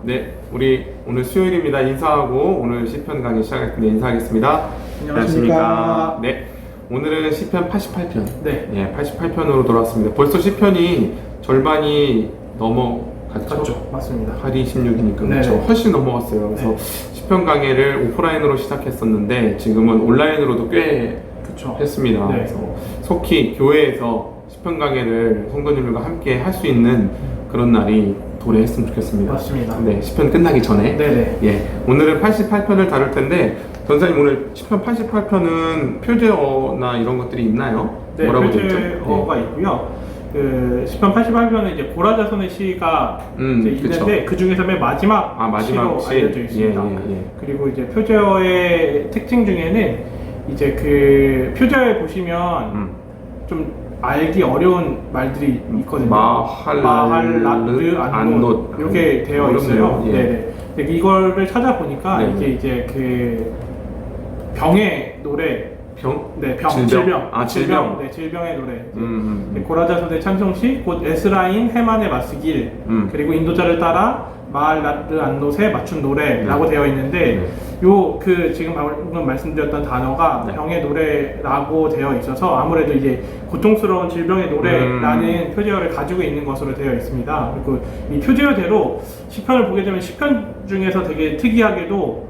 네, 우리 오늘 수요일입니다. 인사하고 오늘 시편 강의 시작할 텐데 인사하겠습니다. 안녕하십니까. 네, 오늘은 시편 88편. 네. 예, 88편으로 돌아왔습니다. 벌써 시편이 절반이 넘어갔죠? 맞죠. 맞습니다. 8이 16이니까 그렇죠. 네. 훨씬 넘어갔어요. 그래서 네. 시편 강의를 오프라인으로 시작했었는데 지금은 온라인으로도 꽤 그쵸. 했습니다. 네. 그래서 속히 교회에서 시편 강의를 성도님들과 함께 할 수 있는 그런 날이 도래했으면 좋겠습니다. 맞습니다. 네, 시편 끝나기 전에. 네네. 예, 오늘은 88편을 다룰 텐데 전사님 오늘 시편 88편은 표제어나 이런 것들이 있나요? 네, 뭐라고 되어 표제어가 있고요. 그 시편 88편은 이제 고라자손의 시가 이제 있는데 그 중에서 맨 마지막 마지막 시로 알려져 있습니다. 예. 그리고 이제 표제어의 특징 중에는 이제 그 표제어에 보시면 좀 알기 어려운 말들이 있거든요. 마할라드 안노 이렇게 되어 있어요. 예. 네네. 근데 이거를 찾아보니까 네. 이게 이제 그 병의 노래. 질병. 질병. 네, 질병의 노래. 고라자손의 찬송시, 곧 에스라인 헤만의 마스길, 그리고 인도자를 따라 마할라드 안노세 맞춘 노래라고 되어 있는데, 요 그 지금 방금 말씀드렸던 단어가 병의 노래라고 되어 있어서 아무래도 이제 고통스러운 질병의 노래라는 표제어를 가지고 있는 것으로 되어 있습니다. 그리고 이 표제어대로 시편을 보게 되면 시편 중에서 되게 특이하게도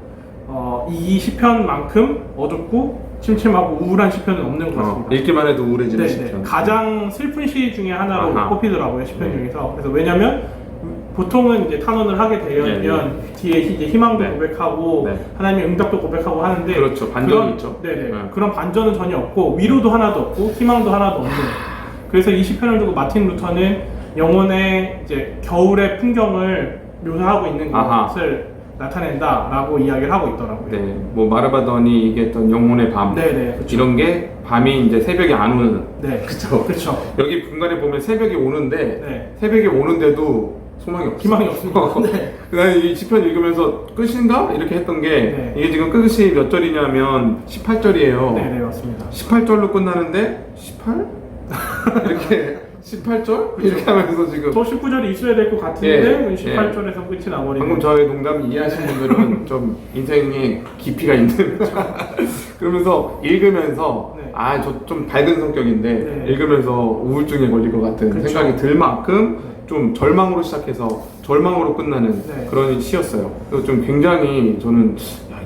이 시편만큼 어둡고 침침하고 우울한 시편은 없는 것 같습니다. 읽기만 해도 우울해지는 시편. 가장 슬픈 시 중에 하나로 꼽히더라고요, 시편 중에서. 그래서 왜냐면 보통은 이제 탄원을 하게 되면 뒤에 이제 희망도 고백하고 하나님의 응답도 고백하고 하는데 그렇죠. 반전이 있죠. 그런 반전은 전혀 없고 위로도 하나도 없고 희망도 하나도 없는. 그래서 이 시편을 두고 마틴 루터는 영혼의 이제 겨울의 풍경을 묘사하고 있는 것을 나타낸다라고 이야기를 하고 있더라고요. 네, 뭐 마르바더니 얘기했던 영혼의 밤, 그쵸. 이런 게 밤이 이제 새벽에 안 오는. 그렇죠. 그렇죠. 여기 중간에 보면 새벽이 오는데 새벽에 오는데도 소망이 없어. 희망이 없습니다. 그다음에 이 시편 읽으면서 끝인가 이렇게 했던 게 이게 지금 끝이 몇 절이냐면 18절이에요. 네, 맞습니다. 18절로 끝나는데 18? 이렇게 18절? 이렇게 하면서 지금 또 19절이 있어야 될 것 같은데 18절에서 끝이 나버리고 방금 저의 농담 이해하신 분들은 좀 인생에 깊이가 있는 그러면서 읽으면서 저 좀 밝은 성격인데 읽으면서 우울증에 걸릴 것 같은 생각이 들 만큼 좀 절망으로 시작해서 절망으로 끝나는 그런 시였어요. 그래서 좀 굉장히 저는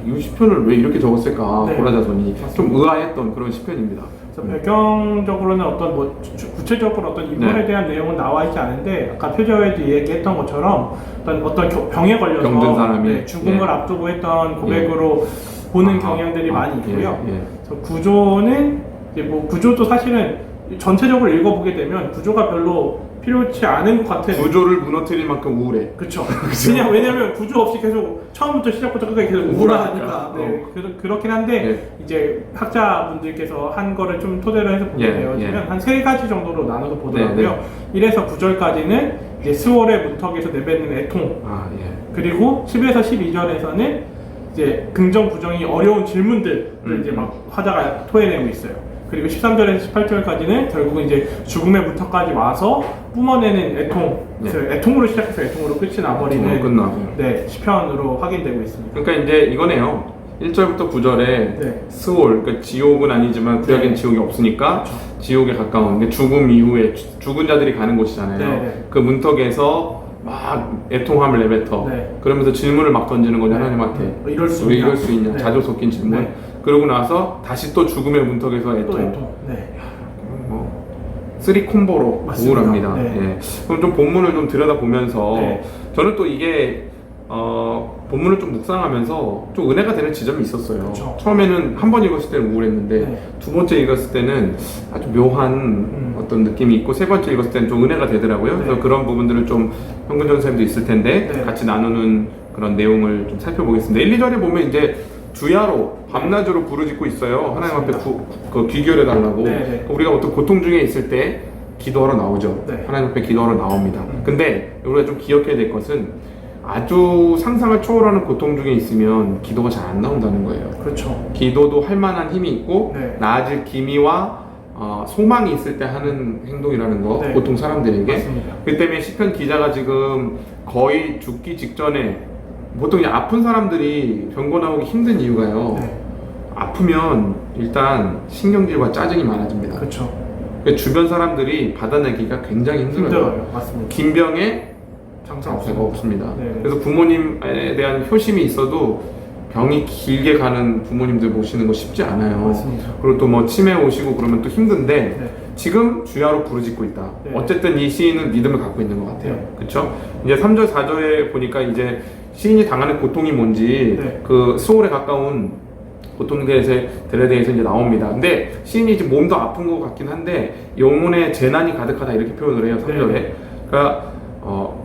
이 시편을 왜 이렇게 적었을까 고라자손이 좀 의아했던 그런 시편입니다. 배경적으로는 어떤 뭐 구체적으로 어떤 인물에 대한 내용은 나와 있지 않은데 아까 표제어에도 얘기했던 것처럼 어떤 병에 걸려서 병든 사람이 죽음을 앞두고 했던 고백으로 보는 경향들이 많이 있고요. 그래서 구조는 이제 뭐 구조도 사실은 전체적으로 읽어보게 되면 구조가 별로 필요치 않은 것 같아요. 구조를 무너뜨릴 만큼 우울해. 그렇죠. 왜냐면 구조 없이 계속 처음부터 시작부터 끝까지 계속 우울하니까. 그렇긴 한데 이제 학자분들께서 한 거를 좀 토대로 해서 보게 되어지면 한 3가지 정도로 나눠서 보더라고요. 1에서 9절까지는 이제 스월의 문턱에서 내뱉는 애통. 그리고 10에서 12절에서는 이제 긍정 부정이 어려운 질문들을 이제 막 화자가 토해내고 있어요. 그리고 13절에서 18절까지는 결국은 이제 죽음의 문턱까지 와서 뿜어내는 애통, 애통으로 시작해서 애통으로 끝이 나버리는 시편으로 확인되고 있습니다. 그러니까 이제 이거네요. 1절부터 9절에 스올, 그러니까 지옥은 아니지만 구약엔 지옥이 없으니까 지옥에 가까운 게 죽음 이후에 죽은 자들이 가는 곳이잖아요. 그 문턱에서 막 애통함을 내뱉어. 그러면서 질문을 막 던지는 거죠, 하나님한테. 왜 이럴 수 있냐? 자조 섞인 질문. 그러고 나서 다시 또 죽음의 문턱에서 애통. 쓰리 콤보로 우울합니다. 그럼 좀 본문을 좀 들여다보면서 저는 또 이게 본문을 좀 묵상하면서 좀 은혜가 되는 지점이 있었어요. 처음에는 한 번 읽었을 때는 우울했는데 두 번째 읽었을 때는 아주 묘한 어떤 느낌이 있고 세 번째 읽었을 때는 좀 은혜가 되더라고요. 그래서 그런 부분들을 좀 현근 전사님도 있을 텐데 같이 나누는 그런 내용을 좀 살펴보겠습니다. 1, 2절에 보면 이제 주야로 밤낮으로 부르짖고 있어요. 하나님 앞에 귀결해 달라고. 우리가 어떤 고통 중에 있을 때 기도하러 나오죠. 하나님 앞에 기도하러 나옵니다. 근데 우리가 좀 기억해야 될 것은 아주 상상을 초월하는 고통 중에 있으면 기도가 잘 안 나온다는 거예요. 그렇죠. 기도도 할 만한 힘이 있고 나아질 기미와 소망이 있을 때 하는 행동이라는 거, 네. 보통 사람들에게. 맞습니다. 그 때문에 시편 기자가 지금 거의 죽기 직전에, 보통 이제 아픈 사람들이 병고 나오기 힘든 이유가요. 네. 아프면 일단 신경질과 짜증이 많아집니다. 그렇죠. 그러니까 주변 사람들이 받아내기가 굉장히 힘들어요. 맞습니다. 긴 병에 장사가 장사가 없습니다. 네. 그래서 부모님에 대한 효심이 있어도 병이 길게 가는 부모님들 모시는 거 쉽지 않아요. 맞습니다. 그리고 또 뭐 치매 오시고 그러면 또 힘든데 네. 지금 주야로 부르짖고 있다. 네. 어쨌든 이 시인은 믿음을 갖고 있는 것 같아요. 네. 그렇죠? 이제 3절 4절에 보니까 이제 시인이 당하는 고통이 뭔지 네. 그 수월에 가까운 고통들에 대해서 이제 나옵니다. 근데 시인이 지금 몸도 아픈 것 같긴 한데 영혼의 재난이 가득하다 이렇게 표현을 해요. 3절에. 네. 그러니까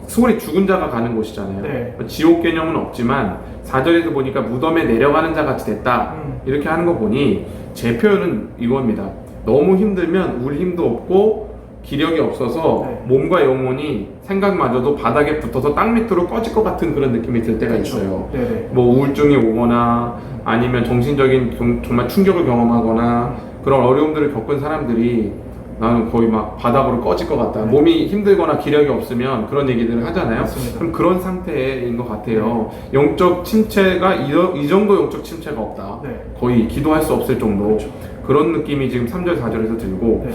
수월이 죽은 자가 가는 곳이잖아요. 네. 지옥 개념은 없지만 4절에서 보니까 무덤에 내려가는 자 같이 됐다. 이렇게 하는 거 보니 제 표현은 이겁니다. 너무 힘들면 울 힘도 없고 기력이 없어서 네. 몸과 영혼이 생각마저도 바닥에 붙어서 땅 밑으로 꺼질 것 같은 그런 느낌이 들 때가 그렇죠. 있어요. 네네. 뭐 우울증이 오거나 아니면 정신적인 정말 충격을 경험하거나 그런 어려움들을 겪은 사람들이 나는 거의 막 바닥으로 꺼질 것 같다. 네. 몸이 힘들거나 기력이 없으면 그런 얘기들을 하잖아요. 맞습니다. 그럼 그런 상태인 것 같아요. 영적 침체가 이 정도 영적 침체가 없다. 네. 거의 기도할 수 없을 정도. 그렇죠. 그런 느낌이 지금 3절, 4절에서 들고 네.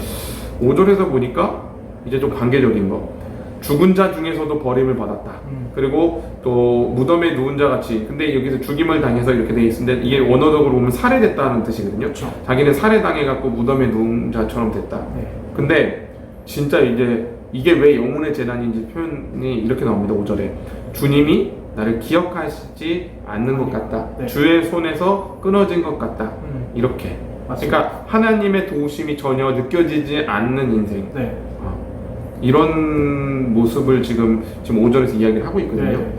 5절에서 보니까 이제 좀 관계적인 거. 죽은 자 중에서도 버림을 받았다. 그리고 또 무덤에 누운 자 같이. 근데 여기서 죽임을 당해서 이렇게 돼 있는데 이게 원어적으로 보면 살해됐다는 뜻이거든요. 그렇죠. 자기는 살해당해갖고 무덤에 누운 자처럼 됐다. 네. 근데 진짜 이제 이게 왜 영혼의 재난인지 표현이 이렇게 나옵니다. 5절에 주님이 나를 기억하시지 않는 것 같다. 네. 주의 손에서 끊어진 것 같다. 이렇게. 맞습니다. 그러니까 하나님의 도우심이 전혀 느껴지지 않는 인생. 네. 이런 모습을 지금 5절에서 이야기를 하고 있거든요. 네.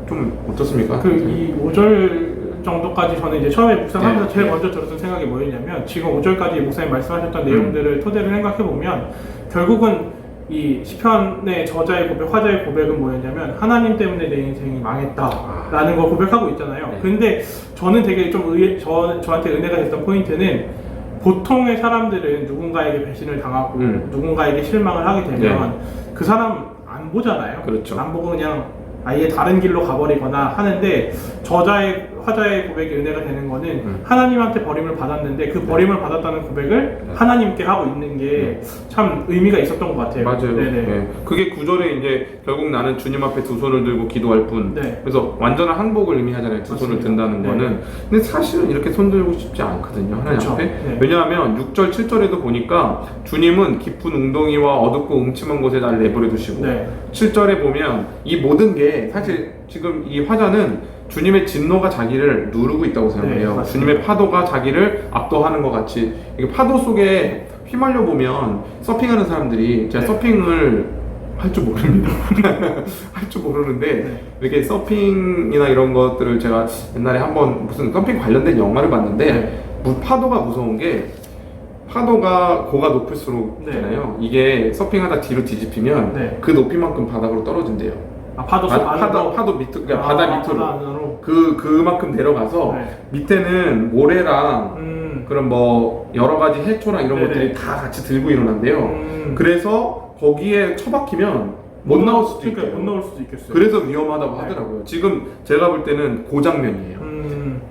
좀 어떻습니까? 이 5절 정도까지 저는 이제 처음에 묵상하면서 네, 제일 네. 먼저 들었던 생각이 뭐였냐면 지금 5절까지 목사님 말씀하셨던 내용들을 토대로 생각해 보면 결국은 이 시편의 저자의 고백, 화자의 고백은 뭐였냐면 하나님 때문에 내 인생이 망했다라는 걸 고백하고 있잖아요. 네. 근데 저는 되게 좀 저한테 은혜가 됐던 포인트는 보통의 사람들은 누군가에게 배신을 당하고 누군가에게 실망을 하게 되면 그 사람 안 보잖아요. 그렇죠. 안 보고 그냥 아예 다른 길로 가버리거나 하는데 화자의 고백이 은혜가 되는 거는 하나님한테 버림을 받았는데 그 버림을 받았다는 고백을 하나님께 하고 있는 게 참 의미가 있었던 것 같아요. 맞아요. 네네. 네. 그게 9절에 이제 결국 나는 주님 앞에 두 손을 들고 기도할 뿐. 네. 그래서 완전한 항복을 의미하잖아요. 두 손을 맞습니다. 든다는 네. 거는. 근데 사실은 이렇게 손 들고 싶지 않거든요. 하나님 그렇죠. 앞에. 네. 왜냐하면 6절, 7절에도 보니까 주님은 깊은 웅덩이와 어둡고 음침한 곳에 나를 내버려 두시고 네. 7절에 보면 이 모든 게 사실 지금 이 화자는 주님의 진노가 자기를 누르고 있다고 생각해요. 맞습니다. 주님의 파도가 자기를 압도하는 것 같이. 이게 파도 속에 휘말려 보면 서핑하는 사람들이 제가 네. 서핑을 할 줄 모릅니다. 할 줄 모르는데 네. 이렇게 서핑이나 이런 것들을 제가 옛날에 한번 무슨 서핑 관련된 영화를 봤는데 네. 파도가 무서운 게 파도가 고가 높을수록 네. 있잖아요. 이게 서핑하다 뒤로 뒤집히면 네. 그 높이만큼 바닥으로 떨어진대요. 파도 파도 밑으로, 그러니까 바다 밑으로. 바다 안으로. 그만큼 내려가서 네. 밑에는 모래랑 그런 뭐 여러 가지 해초랑 이런 네네. 것들이 다 같이 들고 일어난대요. 그래서 거기에 처박히면 못 나올 수도 그러니까 있대요. 못 나올 수도 있겠어요. 그래서 위험하다고 네. 하더라고요. 지금 제가 볼 때는 고장면이에요.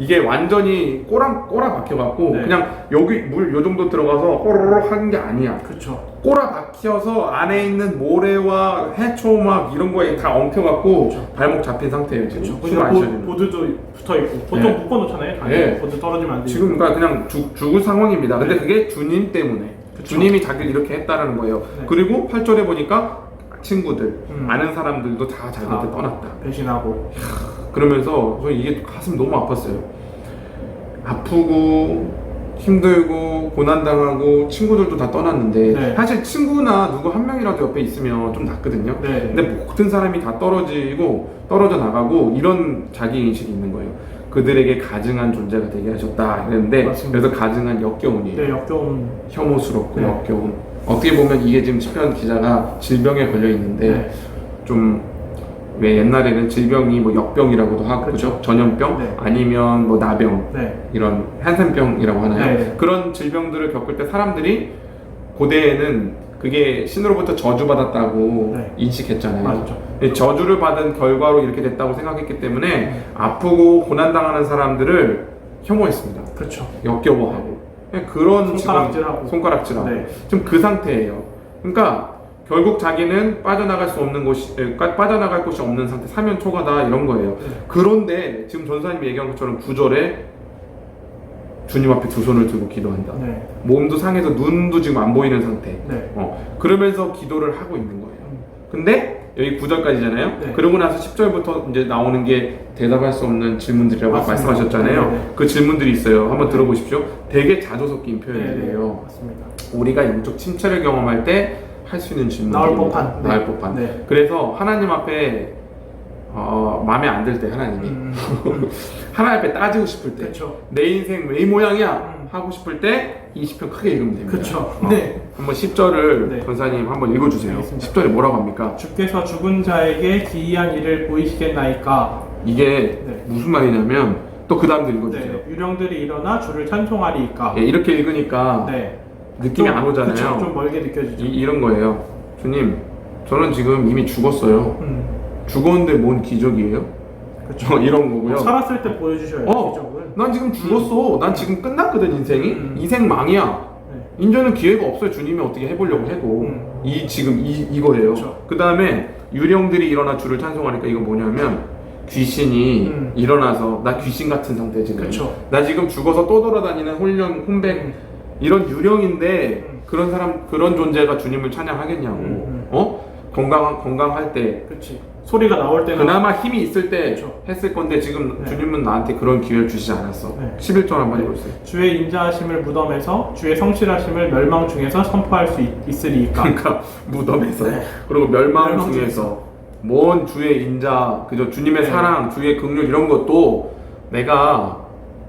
이게 완전히 꼬라 박혀갖고 네. 그냥 여기 물 요 정도 들어가서 호로록 하는 게 아니야. 그렇죠. 꼬라 박혀서 안에 있는 모래와 해초 막 이런 거에 다 엉켜갖고 그렇죠. 발목 잡힌 상태예요 지금. 그렇죠. 숨을 안 쉬어야 되는. 보드도 붙어 있고 보통 네. 묶어놓잖아요. 당연히 네. 보드 떨어지면 안 되고. 지금 그러니까 그냥 죽을 상황입니다. 근데 네. 그게 주님 때문에 그쵸. 주님이 자기를 이렇게 했다라는 거예요. 네. 그리고 8절에 보니까 친구들, 아는 사람들도 다 다 자기한테 떠났다. 배신하고. 그러면서 저 이게 가슴 너무 아팠어요. 아프고 힘들고 고난당하고 친구들도 다 떠났는데 네. 사실 친구나 누구 한 명이라도 옆에 있으면 좀 낫거든요. 네. 근데 모든 사람이 다 떨어져 나가고 이런 자기 인식이 있는 거예요. 그들에게 가증한 존재가 되게 하셨다 이랬는데 맞습니다. 그래서 가증한 역겨운이에요. 네, 역겨운. 혐오스럽고 네. 역겨운. 어떻게 보면 이게 지금 시편 기자가 질병에 걸려 있는데 네. 좀 왜 옛날에는 질병이 뭐 역병이라고도 하고 그죠? 전염병 네. 아니면 뭐 나병 네. 이런 한센병이라고 하나요? 네. 그런 질병들을 겪을 때 사람들이 고대에는 그게 신으로부터 저주받았다고 네. 인식했잖아요. 맞죠. 저주를 받은 결과로 이렇게 됐다고 생각했기 때문에 아프고 고난당하는 사람들을 혐오했습니다. 그렇죠. 역겨워하고 그런 손가락질하고. 손가락질하고 네. 지금 그 상태예요. 그러니까 결국 자기는 빠져나갈 수 없는 곳이 빠져나갈 곳이 없는 상태, 사면 초가다 이런 거예요. 네. 그런데 지금 전사님이 얘기한 것처럼 9절에 주님 앞에 두 손을 들고 기도한다. 네. 몸도 상해서 눈도 지금 안 보이는 상태. 네. 그러면서 기도를 하고 있는 거예요. 근데 여기 9절까지잖아요. 네. 그러고 나서 10절부터 이제 나오는 게 대답할 수 없는 질문들이라고 맞습니다. 말씀하셨잖아요. 네, 네. 그 질문들이 있어요. 한번 들어보십시오. 되게 자조 섞인 표현이에요. 네, 맞습니다. 우리가 영적 침체를 경험할 때 할 수 있는 질문 나올 법한. 나올 네. 법한. 네. 그래서 하나님 앞에 마음에 안 들 때 하나님이 하나님 앞에 따지고 싶을 때 내 그쵸. 인생 왜 이 모양이야 하고 싶을 때 이 시편 크게 읽으면 됩니다. 그쵸. 네. 한번 10절을 네. 전사님 한번 읽어주세요. 알겠습니다. 10절에 뭐라고 합니까? 주께서 죽은 자에게 기이한 일을 보이시겠나이까. 이게 네. 무슨 말이냐면 또 그 다음도 읽어주세요. 네. 유령들이 일어나 주를 찬송하리이까. 예, 이렇게 읽으니까 네. 느낌이 안 오잖아요. 그쵸, 좀 멀게 느껴지죠. 이런 거예요. 주님, 저는 지금 이미 죽었어요. 죽었는데 뭔 기적이에요? 그쵸. 이런 거고요. 살았을 때 보여주셔야 돼요. 기적을. 난 지금 죽었어. 난 지금 끝났거든 인생이. 인생 망이야. 네. 인제는 기회가 없어요. 주님이 어떻게 해보려고 해도 지금 이거예요. 그쵸. 그 다음에 유령들이 일어나 주를 찬송하니까 이건 뭐냐면 귀신이 일어나서 나 귀신 같은 상태 지금. 그쵸. 나 지금 죽어서 또 돌아다니는 혼백 이런 유령인데 그런 사람 그런 존재가 주님을 찬양하겠냐고. 건강할 때 그치. 소리가 나올 때는 그나마 힘이 있을 때 그쵸. 했을 건데 지금 네. 주님은 나한테 그런 기회를 주시지 않았어. 네. 11절 한번 해보세요. 주의 인자하심을 무덤에서 주의 성실하심을 멸망 중에서 선포할 수 있으리이까. 그러니까 무덤에서 네. 그리고 멸망 멸망 중에서 뭔 주의 인자 그저 주님의 네. 사랑 주의 긍휼 이런 것도 내가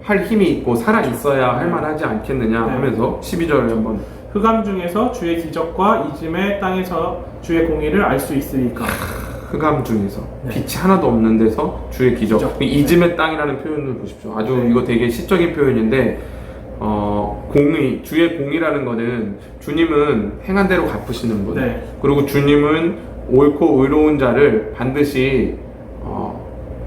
할 힘이 있고 살아 있어야 할 만하지 않겠느냐 네. 하면서 12절을 한번 흑암 중에서 주의 기적과 이즘의 땅에서 주의 공의를 알 수 있으리까. 흑암 중에서 네. 빛이 하나도 없는 데서 주의 기적, 기적. 이즘의 땅이라는 표현을 보십시오. 아주 네. 이거 되게 시적인 표현인데 공의, 주의 공의라는 거는 주님은 행한 대로 갚으시는 분. 네. 그리고 주님은 옳고 의로운 자를 반드시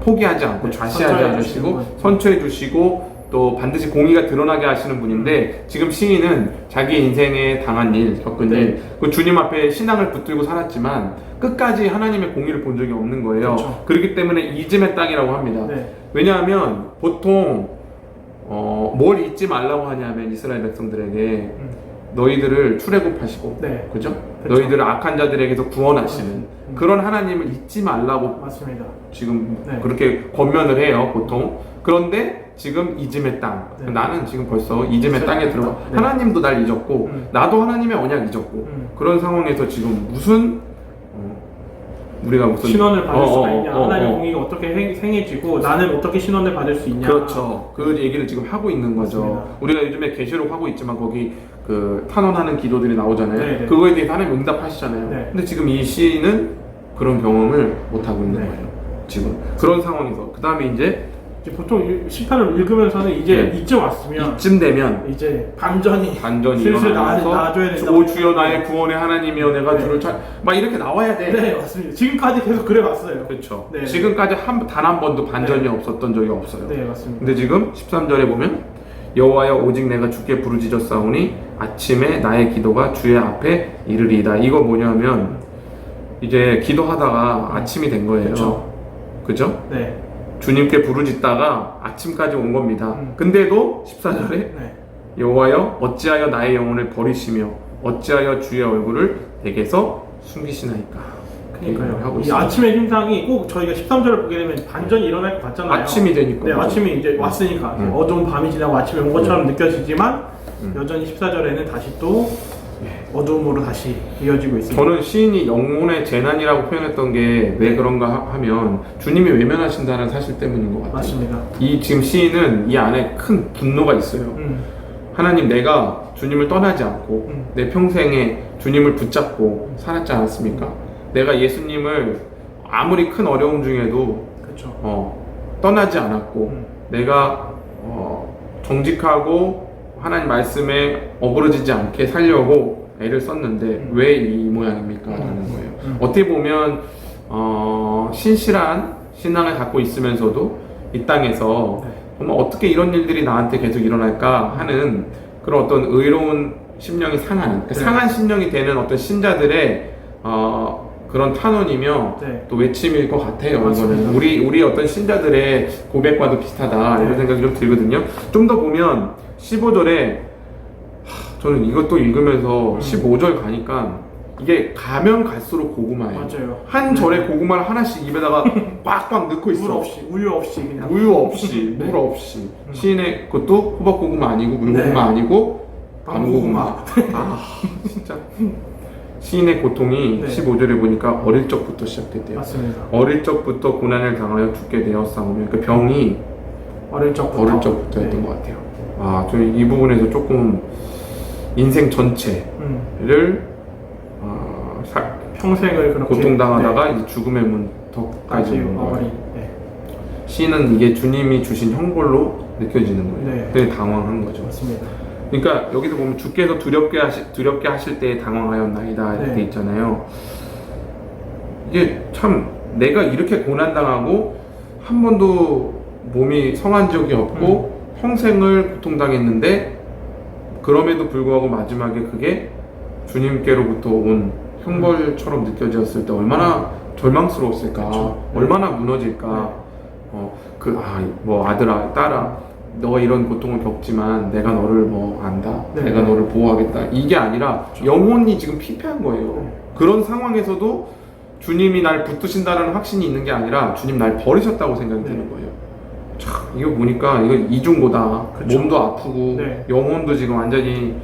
포기하지 않고 네, 좌시하지 선처해 않으시고 주시는 분. 선처해 주시고 또 반드시 공의가 드러나게 하시는 분인데 지금 시인은 자기 인생에 당한 일, 겪은 네. 일, 그 주님 앞에 신앙을 붙들고 살았지만 끝까지 하나님의 공의를 본 적이 없는 거예요. 그렇죠. 그렇기 때문에 이즘의 땅이라고 합니다. 네. 왜냐하면 보통 뭘 잊지 말라고 하냐면 이스라엘 백성들에게 너희들을 출애굽하시고, 네. 그죠? 그렇죠. 너희들을 악한 자들에게서 구원하시는 그런 하나님을 잊지 말라고 맞습니다. 지금 네. 그렇게 권면을 해요, 보통. 그런데 지금 이즘의 땅. 네. 나는 지금 벌써 이즘의 땅에 들어가. 네. 하나님도 날 잊었고, 나도 하나님의 언약 잊었고, 그런 상황에서 지금 무슨 우리가 무슨 신원을 받을 수가 있냐, 하나님의 공의가 어떻게 행해지고 나는 어떻게 신원을 받을 수 있냐. 그렇죠. 그 얘기를 지금 하고 있는 거죠. 맞습니다. 우리가 요즘에 계시록 하고 있지만 거기 그 탄원하는 기도들이 나오잖아요. 네네. 그거에 대해서 하나님 응답하시잖아요. 네. 근데 지금 이 시인은 그런 경험을 못 하고 있는 네. 거예요. 지금 그런 상황에서 그 다음에 이제 보통 시편을 읽으면서는 이제 네. 이쯤 왔으면 이쯤 되면 이제 반전이 반전이 슬슬 일어나면서 나와줘야 된다. 오 주여 나의 구원의 하나님이여 내가 네. 주를 막 이렇게 나와야 돼. 네, 맞습니다. 지금까지 계속 그래 왔어요. 그렇죠. 네. 지금까지 단 한 번도 반전이 네. 없었던 적이 없어요. 네, 맞습니다. 근데 지금 13절에 보면 여호와여 오직 내가 주께 부르짖었사오니 아침에 나의 기도가 주의 앞에 이르리이다. 이거 뭐냐면 이제 기도하다가 아침이 된 거예요. 그쵸. 그죠? 네. 주님께 부르짖다가 아침까지 온 겁니다. 근데도 14절에 네. 여호와여 어찌하여 나의 영혼을 버리시며 어찌하여 주의 얼굴을 내게서 숨기시나이까. 얘기를 하고 이 있습니다. 아침의 힘상이 꼭 저희가 13절을 보게 되면 반전이 일어날 것 같잖아요. 아침이 되니까. 네, 아침이 이제 왔으니까 어두운 밤이 지나고 아침에 온 것처럼 느껴지지만 여전히 14절에는 다시 또 어두움으로 다시 이어지고 있습니다. 저는 시인이 영혼의 재난이라고 표현했던 게 왜 그런가 하면 주님이 외면하신다는 사실 때문인 것 같아요. 맞습니다. 이 지금 시인은 이 안에 큰 분노가 있어요. 하나님 내가 주님을 떠나지 않고 내 평생에 주님을 붙잡고 살았지 않았습니까? 내가 예수님을 아무리 큰 어려움 중에도 그렇죠. 떠나지 않았고 내가 정직하고 하나님 말씀에 어그러지지 않게 살려고 애를 썼는데 왜 이 모양입니까? 라는 거예요. 어떻게 보면 신실한 신앙을 갖고 있으면서도 이 땅에서 정말 어떻게 이런 일들이 나한테 계속 일어날까 하는 그런 어떤 의로운 심령이 상하는 상한 심령이 되는 어떤 신자들의 그런 탄원이며 또 외침일 것 같아요. 이거는 우리 어떤 신자들의 고백과도 비슷하다 이런 생각이 좀 들거든요. 좀 더 보면 15절에 저는 이것도 읽으면서 15절 가니까 이게 가면 갈수록 고구마예요. 맞아요. 한 절에 고구마를 하나씩 입에다가 꽉꽉 넣고 있어. 물 없이, 우유 없이 그냥. 우유 없이, 물 없이. 시인의 것도 호박 고구마 아니고 물고구마 아니고 밤고구마. 진짜. 시인의 고통이 15절에 보니까 어릴 적부터 시작됐대요. 맞습니다. 어릴 적부터 고난을 당하여 죽게 되었사오며 그 병이 어릴 적부터였던 것 같아요. 저는 이 부분에서 조금 인생 전체를 평생을 그렇게 고통당하다가 이제 죽음의 문턱까지 온 거예요. 시인은 이게 주님이 주신 형벌로 느껴지는 거예요. 되게 당황한 거죠. 맞습니다. 그러니까 여기서 보면 주께서 두렵게 하실 때에 당황하였나이다 이렇게 돼 있잖아요. 이게 참 내가 이렇게 고난당하고 한 번도 몸이 성한 적이 없고 평생을 고통당했는데 그럼에도 불구하고 마지막에 그게 주님께로부터 온 형벌처럼 느껴졌을 때 얼마나 절망스러웠을까. 얼마나 무너질까. 아들아, 딸아, 너가 이런 고통을 겪지만 내가 너를 안다. 내가 너를 보호하겠다. 이게 아니라 영혼이 지금 피폐한 거예요. 그런 상황에서도 주님이 날 붙드신다는 확신이 있는 게 아니라 주님 날 버리셨다고 생각이 드는 거예요. 참, 이거 보니까 이거 이중고다. 몸도 아프고 영혼도 지금 완전히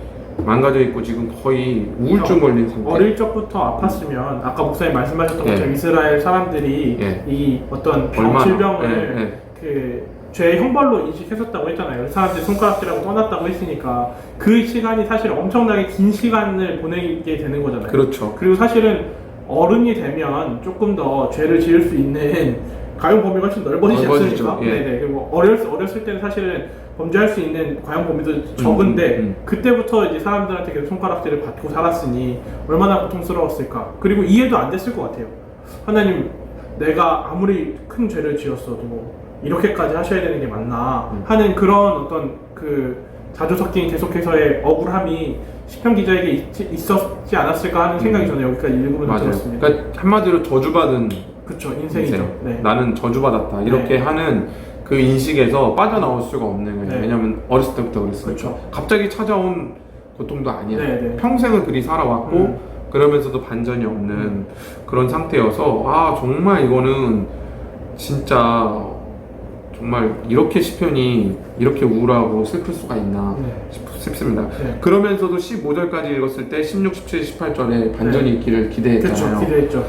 망가져 있고 지금 거의 우울증 걸린 상태. 어릴 적부터 아팠으면 아까 목사님 말씀하셨던 것처럼 이스라엘 사람들이 이 어떤 질병을 죄의 형벌로 인식했었다고 했잖아요. 사람들이 손가락질하고 떠났다고 했으니까 그 시간이 사실 엄청나게 긴 시간을 보내게 되는 거잖아요. 그렇죠. 그리고 사실은 어른이 되면 조금 더 죄를 지을 수 있는 가용 범위가 훨씬 넓어지지 않습니까? 그리고 어렸을 때는 사실은 범죄할 수 있는 과용 범위도 적은데 그때부터 이제 사람들한테 계속 손가락질을 받고 살았으니 얼마나 고통스러웠을까. 그리고 이해도 안 됐을 것 같아요. 하나님, 내가 아무리 큰 죄를 지었어도 이렇게까지 하셔야 되는 게 맞나 하는 그런 어떤 그 자주 섞인 계속해서의 억울함이 시편 기자에게 있었지 않았을까 하는 생각이 저는 여기까지 읽으면서 들었습니다. 그러니까 한마디로 저주받은 인생이죠. 나는 저주받았다 이렇게 하는 그 인식에서 빠져나올 수가 없는 거예요. 왜냐면 어렸을 때부터 그랬으니까. 갑자기 찾아온 고통도 아니야. 평생을 그리 살아왔고 그러면서도 반전이 없는 그런 상태여서 정말 이거는 진짜 정말 이렇게 시편이 이렇게 우울하고 슬플 수가 있나 싶습니다. 그러면서도 15절까지 읽었을 때 16, 17, 18절에 반전이 있기를 기대했잖아요. 기대했죠.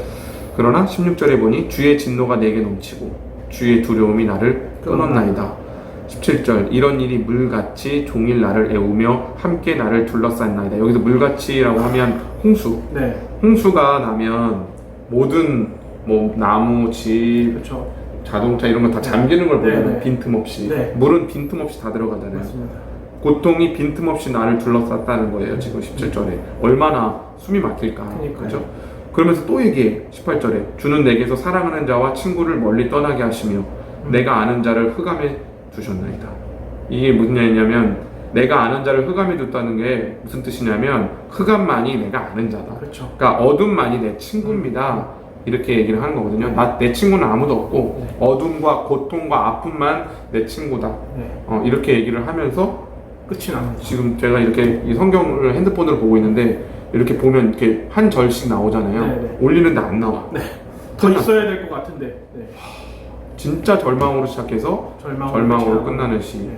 그러나 16절에 보니 주의 진노가 내게 넘치고 주의 두려움이 나를 끊었나이다. 17절 이런 일이 물같이 종일 나를 애우며 함께 나를 둘러쌌나이다. 여기서 물같이라고 하면 홍수. 홍수가 나면 모든 나무, 집, 자동차 이런 거 다 잠기는 걸 보잖아요. 빈틈없이. 물은 빈틈없이 다 들어가잖아요. 맞습니다. 고통이 빈틈없이 나를 둘러쌌다는 거예요. 지금 17절에. 얼마나 숨이 막힐까. 그렇죠? 그러면서 또 얘기해. 18절에 주는 내게서 사랑하는 자와 친구를 멀리 떠나게 하시며 내가 아는 자를 흑암에 두셨나이다. 이게 무슨 얘기냐면 내가 아는 자를 흑암에 뒀다는 게 무슨 뜻이냐면 흑암만이 내가 아는 자다. 그러니까 어둠만이 내 친구입니다. 이렇게 얘기를 하는 거거든요. 내 친구는 아무도 없고 어둠과 고통과 아픔만 내 친구다. 이렇게 얘기를 하면서 끝이 납니다. 지금 제가 이렇게 이 성경을 핸드폰으로 보고 있는데 이렇게 보면 이렇게 한 절씩 나오잖아요. 올리는데 안 나와. 더 있어야 될 것 같은데. 진짜 절망으로 시작해서 절망으로 끝나는 시.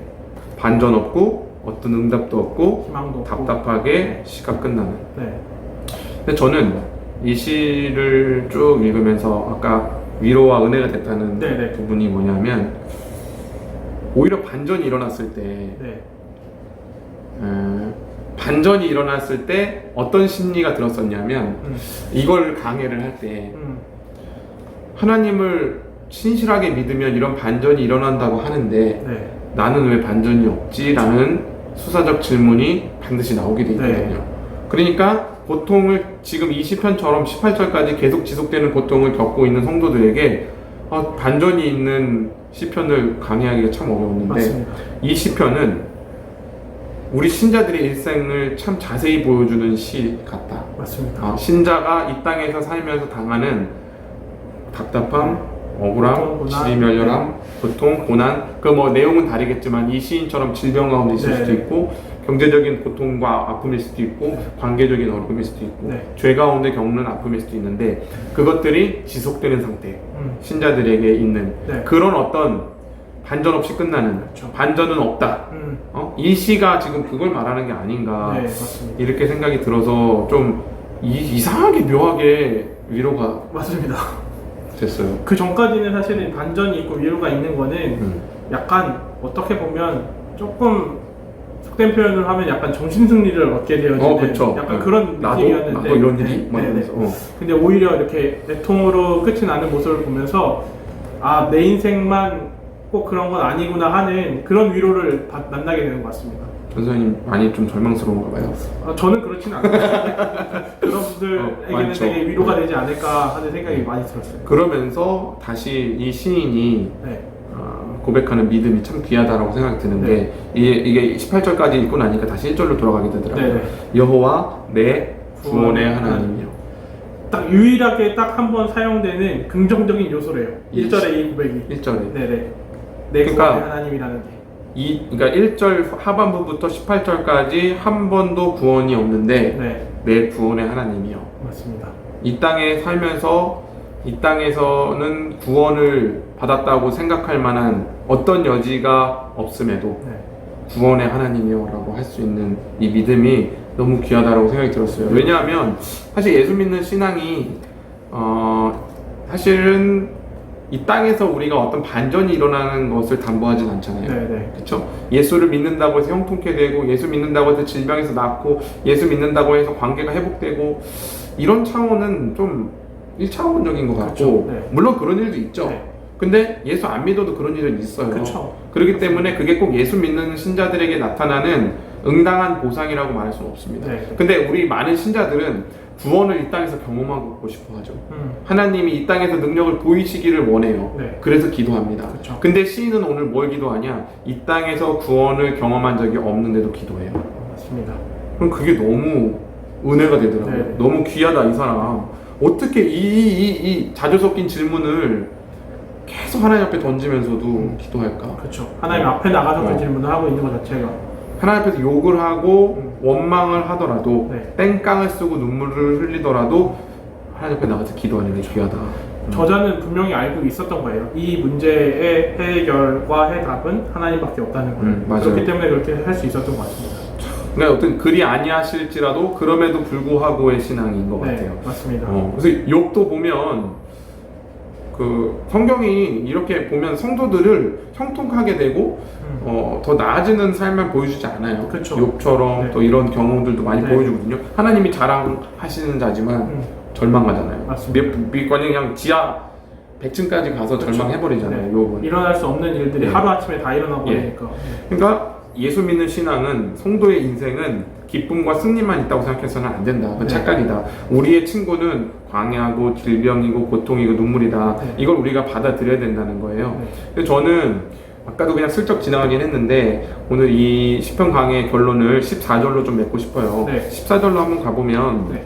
반전 없고 어떤 응답도 없고 희망도 답답하게 시가 끝나는. 근데 저는 이 시를 쭉 읽으면서 아까 위로와 은혜가 됐다는 부분이 뭐냐면 오히려 반전이 일어났을 때 반전이 일어났을 때 어떤 심리가 들었었냐면 이걸 강해를 할 때 하나님을 신실하게 믿으면 이런 반전이 일어난다고 하는데 나는 왜 반전이 없지? 라는 수사적 질문이 반드시 나오게 돼 있거든요. 그러니까 고통을 지금 이 시편처럼 18절까지 계속 지속되는 고통을 겪고 있는 성도들에게 반전이 있는 시편을 강의하기가 참 어려웠는데 맞습니다. 이 시편은 우리 신자들의 일생을 참 자세히 보여주는 시 같다. 맞습니다. 신자가 이 땅에서 살면서 당하는 답답함, 억울함, 고통, 지리멸렬함, 고통, 고난, 그 뭐 내용은 다르겠지만 이 시인처럼 질병 가운데 있을 수도 있고 경제적인 고통과 아픔일 수도 있고 관계적인 어려움일 수도 있고 죄 가운데 겪는 아픔일 수도 있는데 그것들이 지속되는 상태, 신자들에게 있는 그런 어떤 반전 없이 끝나는 반전은 없다. 이 시가 지금 그걸 말하는 게 아닌가 이렇게 생각이 들어서 좀 이상하게 묘하게 위로가 맞습니다. 됐어요. 그 전까지는 사실은 반전이 있고 위로가 있는 거는 약간 어떻게 보면 조금 속된 표현을 하면 약간 정신승리를 얻게 되어지는 약간 그런 느낌이었는데 나도 이런 일이 근데 오히려 이렇게 애통으로 끝이 나는 모습을 보면서 내 인생만 꼭 그런 건 아니구나 하는 그런 위로를 만나게 되는 것 같습니다. 전사님 많이 좀 절망스러운가 봐요. 저는 그렇진 않아요. 그런 분들에게는 되게 위로가 되지 않을까 하는 생각이 많이 들었어요. 그러면서 다시 이 시인이 고백하는 믿음이 참 귀하다라고 생각이 드는데 이게 18절까지 읽고 나니까 다시 1절로 돌아가게 되더라고요. 여호와 내 구원의 하나님이요. 딱 유일하게 딱 한 번 사용되는 긍정적인 요소래요. 1절의 이 고백이. 1절에. 내 구원의 하나님이라는 게. 그러니까 1절 하반부부터 18절까지 한 번도 구원이 없는데 내 구원의 하나님이요. 맞습니다. 이 땅에 살면서 이 땅에서는 구원을 받았다고 생각할 만한 어떤 여지가 없음에도 구원의 하나님이요라고 할 수 있는 이 믿음이 너무 귀하다라고 생각이 들었어요. 왜냐하면 사실 예수 믿는 신앙이 사실은 이 땅에서 우리가 어떤 반전이 일어나는 것을 담보하진 않잖아요. 그렇죠? 예수를 믿는다고 해서 형통케 되고 예수 믿는다고 해서 질병에서 낫고 예수 믿는다고 해서 관계가 회복되고 이런 차원은 좀 1차원적인 것 같고 물론 그런 일도 있죠. 근데 예수 안 믿어도 그런 일은 있어요. 그렇기 때문에 그게 꼭 예수 믿는 신자들에게 나타나는 응당한 보상이라고 말할 수는 없습니다. 근데 우리 많은 신자들은 구원을 이 땅에서 경험하고 싶어 하죠. 하나님이 이 땅에서 능력을 보이시기를 원해요. 그래서 기도합니다. 근데 시인은 오늘 뭘 기도하냐? 이 땅에서 구원을 경험한 적이 없는데도 기도해요. 맞습니다. 그럼 그게 너무 은혜가 되더라고요. 너무 귀하다 이 사람. 어떻게 이 자주 섞인 질문을 계속 하나님 앞에 던지면서도 기도할까? 그렇죠. 하나님 앞에 나가서 그 질문을 하고 있는 것 자체가 하나님 앞에서 욕을 하고 원망을 하더라도 땡깡을 쓰고 눈물을 흘리더라도 하나님 앞에 나가서 기도하는 게 귀하다. 저자는 분명히 알고 있었던 거예요. 이 문제의 해결과 해답은 하나님밖에 없다는 거예요. 그렇기 때문에 그렇게 할 수 있었던 것 같습니다. 그러니까 어떤 그리 아니하실지라도 그럼에도 불구하고의 신앙인 것 같아요. 맞습니다. 그래서 욕도 보면 그 성경이 이렇게 보면 성도들을 형통하게 되고 더 나아지는 삶만 보여주지 않아요. 욕처럼 또 이런 경험들도 많이 보여주거든요. 하나님이 자랑하시는 자지만 절망하잖아요. 밑관이 그냥 지하 100층까지 가서 절망해버리잖아요. 욕은 일어날 수 없는 일들이 하루아침에 다 일어나고 그러니까. 그러니까 예수 믿는 신앙은 성도의 인생은 기쁨과 승리만 있다고 생각해서는 안 된다. 그건 착각이다. 우리의 친구는 광야고 질병이고 고통이고 눈물이다. 이걸 우리가 받아들여야 된다는 거예요. 근데 저는 아까도 그냥 슬쩍 지나가긴 했는데 오늘 이 시편 강의 결론을 14절로 좀 맺고 싶어요. 14절로 한번 가보면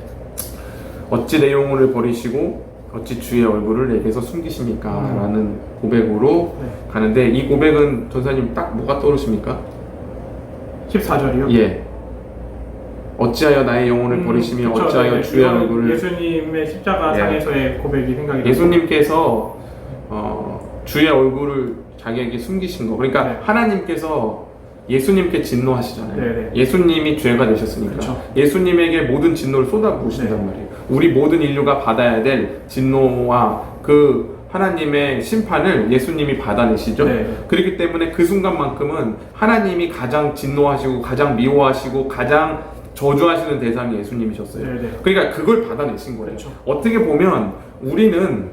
어찌 내 영혼을 버리시고 어찌 주의 얼굴을 내게서 숨기십니까? 라는 고백으로 가는데 이 고백은 전사님 딱 뭐가 떠오르십니까? 14절이요? 예. 어찌하여 나의 영혼을 버리시며 어찌하여 주의 얼굴을 예수님의 십자가상에서의 고백이 생각이 나요. 예수님께서 주의 얼굴을 자기에게 숨기신 거. 그러니까 하나님께서 예수님께 진노하시잖아요. 예수님이 죄가 되셨으니까 예수님에게 모든 진노를 쏟아부으신단 말이에요. 우리 모든 인류가 받아야 될 진노와 그 하나님의 심판을 예수님이 받아내시죠. 그렇기 때문에 그 순간만큼은 하나님이 가장 진노하시고 가장 미워하시고 가장 저주하시는 대상이 예수님이셨어요. 그러니까 그걸 받아내신 거예요. 어떻게 보면 우리는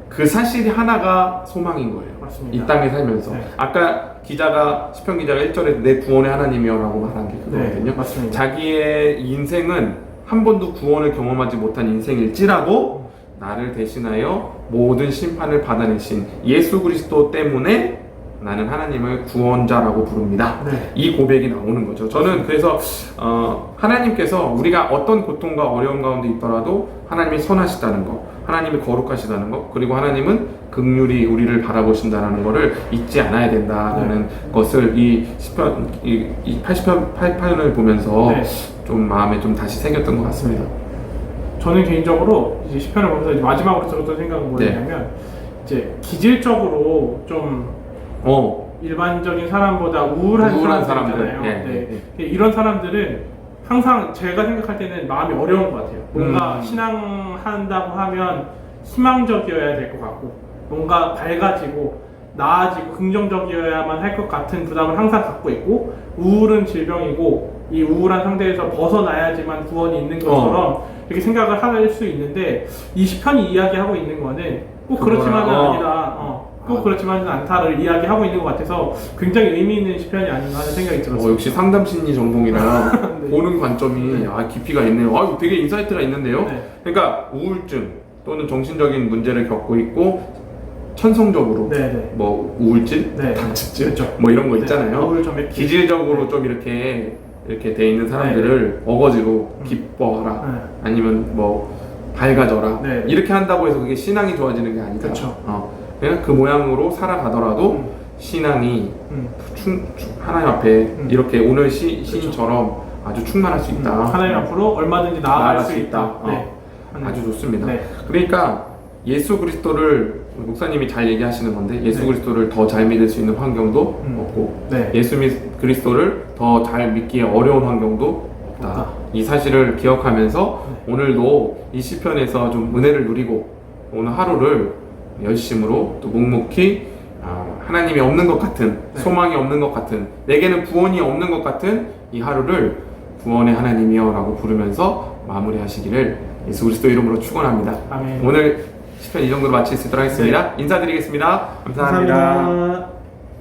그 사실이 하나가 소망인 거예요. 맞습니다. 이 땅에 살면서 아까 시편 기자가 1절에 내 구원의 하나님이여 라고 말한 게 그거거든요. 맞습니다. 자기의 인생은 한 번도 구원을 경험하지 못한 인생일지라도 나를 대신하여 모든 심판을 받아내신 예수 그리스도 때문에 나는 하나님을 구원자라고 부릅니다. 네. 이 고백이 나오는 거죠. 저는 그래서 하나님께서 우리가 어떤 고통과 어려움 가운데 있더라도 하나님이 선하시다는 거, 하나님이 거룩하시다는 거, 그리고 하나님은 긍휼히 우리를 바라보신다는 것을 잊지 않아야 된다는 것을 이 88편을 보면서 네. 좀 마음에 좀 다시 새겼던 것 같습니다. 저는 개인적으로 이제 시편을 보면서 이제 마지막으로 들었던 생각은 뭐냐면 이제 기질적으로 좀 일반적인 사람보다 우울한 사람들이잖아요. 네. 이런 사람들은 항상 제가 생각할 때는 마음이 어려운 것 같아요. 뭔가 신앙한다고 하면 희망적이어야 될 것 같고, 뭔가 밝아지고 나아지고 긍정적이어야만 할 것 같은 부담을 항상 갖고 있고, 우울은 질병이고 이 우울한 상태에서 벗어나야지만 구원이 있는 것처럼 이렇게 생각을 할 수 있는데, 이 시편이 이야기하고 있는 거는 꼭 그렇지만은 아니다. 꼭 그렇지만은 않다를 이야기하고 있는 것 같아서 굉장히 의미 있는 시편이 아닌가 하는 생각이 들었어요. 역시 상담심리 전공이라 네. 보는 관점이 깊이가 있네요. 되게 인사이트가 있는데요. 네. 그러니까 우울증 또는 정신적인 문제를 겪고 있고 천성적으로 뭐 우울증, 당치증 그렇죠. 뭐 이런 거 있잖아요. 기질적으로 네. 좀 이렇게 돼 있는 사람들을 어거지로 기뻐하라 아니면 뭐 밝아져라 이렇게 한다고 해서 그게 신앙이 좋아지는 게 아니다. 그렇죠. 그냥 그 모양으로 살아가더라도 신앙이 하나님 앞에 이렇게 오늘 시인처럼 아주 충만할 수 있다. 하나님 앞으로 얼마든지 나아갈 수 있다. 아주 좋습니다. 그러니까 예수 그리스도를 목사님이 잘 얘기하시는 건데 예수 그리스도를 더 잘 믿을 수 있는 환경도 없고 예수 그리스도를 더 잘 믿기에 어려운 환경도 없다. 이 사실을 기억하면서 오늘도 이 시편에서 좀 은혜를 누리고 오늘 하루를 열심으로 또 묵묵히 하나님이 없는 것 같은 소망이 없는 것 같은 내게는 구원이 없는 것 같은 이 하루를 구원의 하나님이여 라고 부르면서 마무리하시기를 예수 그리스도 이름으로 축원합니다. 아멘. 오늘 시편 이 정도로 마칠 수 있도록 하겠습니다. 인사드리겠습니다. 감사합니다.